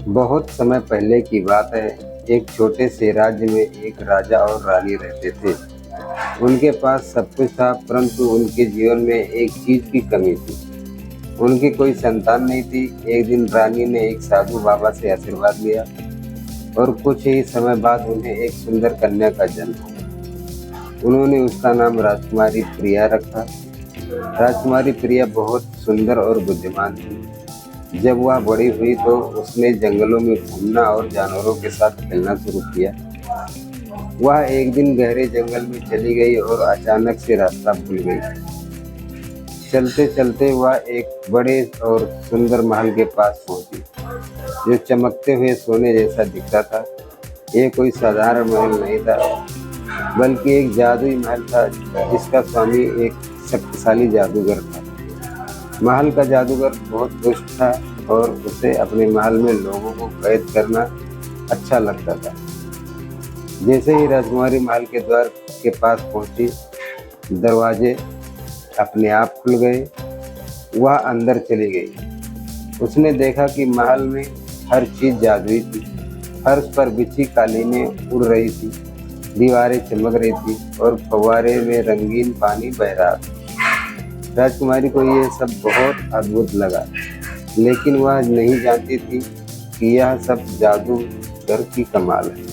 बहुत समय पहले की बात है। एक छोटे से राज्य में एक राजा और रानी रहते थे। उनके पास सब कुछ था, परंतु उनके जीवन में एक चीज की कमी थी। उनकी कोई संतान नहीं थी। एक दिन रानी ने एक साधु बाबा से आशीर्वाद लिया और कुछ ही समय बाद उन्हें एक सुंदर कन्या का जन्म हुआ। उन्होंने उसका नाम राजकुमारी प्रिया रखा। राजकुमारी प्रिया बहुत सुंदर और बुद्धिमान थी। जब वह बड़ी हुई तो उसने जंगलों में घूमना और जानवरों के साथ खेलना शुरू किया। वह एक दिन गहरे जंगल में चली गई और अचानक से रास्ता भूल गई। चलते चलते वह एक बड़े और सुंदर महल के पास पहुंची, जो चमकते हुए सोने जैसा दिखता था। यह कोई साधारण महल नहीं था, बल्कि एक जादुई महल था, जिसका स्वामी एक शक्तिशाली जादूगर था। महल का जादूगर बहुत दुष्ट था और उसे अपने महल में लोगों को कैद करना अच्छा लगता था। जैसे ही राजकुमारी महल के द्वार के पास पहुंची, दरवाजे अपने आप खुल गए। वह अंदर चली गई। उसने देखा कि महल में हर चीज जादुई थी। फर्श पर बिछी कालीनें उड़ रही थी, दीवारें चमक रही थी और फव्वारे में रंगीन पानी बह रहा था। राजकुमारी को यह सब बहुत अद्भुत लगा, लेकिन वह नहीं जानती थी कि यह सब जादूगर की कमाल है।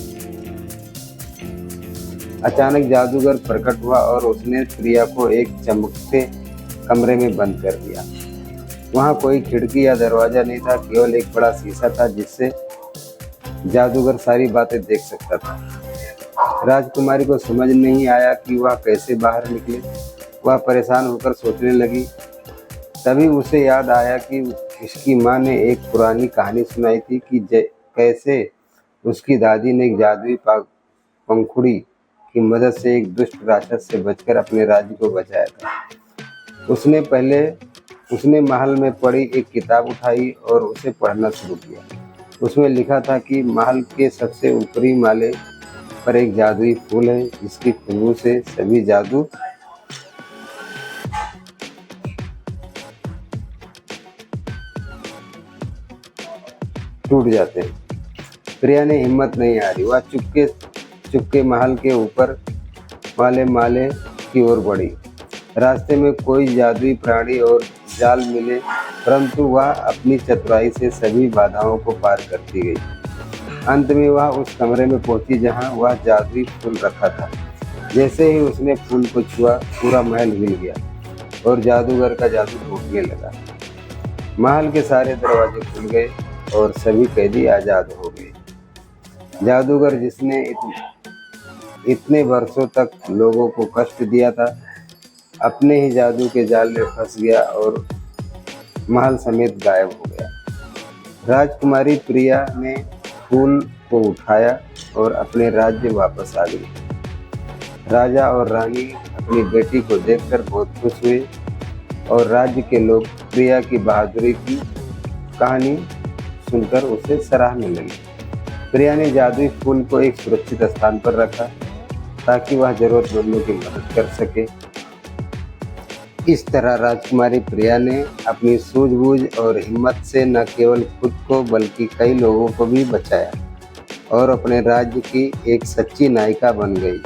अचानक जादूगर प्रकट हुआ और उसने प्रिया को एक चमकते कमरे में बंद कर दिया। वहां कोई खिड़की या दरवाजा नहीं था, केवल एक बड़ा शीशा था जिससे जादूगर सारी बातें देख सकता था। राजकुमारी को समझ नहीं आया कि वह कैसे बाहर निकले। वह परेशान होकर सोचने लगी। तभी उसे याद आया कि उसकी माँ ने एक पुरानी कहानी सुनाई थी कि कैसे उसकी दादी ने एक जादुई पंखुड़ी की मदद से एक दुष्ट राक्षस से बचकर अपने राज्य को बचाया था। उसने महल में पड़ी एक किताब उठाई और उसे पढ़ना शुरू किया। उसमें लिखा था कि महल के सबसे ऊपरी माले पर एक जादुई फूल है, जिसकी खुशबू से सभी जादू टूट जाते हैं। प्रिया ने हिम्मत नहीं हारी। वह चुपके चुपके महल के ऊपर वाले माले की ओर बढ़ी। रास्ते में कोई जादुई प्राणी और जाल मिले, परंतु वह अपनी चतुराई से सभी बाधाओं को पार करती गई। अंत में वह उस कमरे में पहुंची जहां वह जादुई फूल रखा था। जैसे ही उसने फूल को छुआ, पूरा महल हिल गया और जादूगर का जादू टूटने लगा। महल के सारे दरवाजे खुल गए और सभी कैदी आजाद हो गए। जादूगर, जिसने इतने वर्षों तक लोगों को कष्ट दिया था, अपने ही जादू के जाल में फंस गया और महल समेत गायब हो गया। राजकुमारी प्रिया ने फूल को उठाया और अपने राज्य वापस आ गई। राजा और रानी अपनी बेटी को देखकर बहुत खुश हुए और राज्य के लोग प्रिया की बहादुरी की कहानी सुनकर उसे सराहने लगे। प्रिया ने जादुई फूल को एक सुरक्षित स्थान पर रखा ताकि वह जरूरतमंदों की मदद कर सके। इस तरह राजकुमारी प्रिया ने अपनी सूझबूझ और हिम्मत से न केवल खुद को बल्कि कई लोगों को भी बचाया और अपने राज्य की एक सच्ची नायिका बन गई।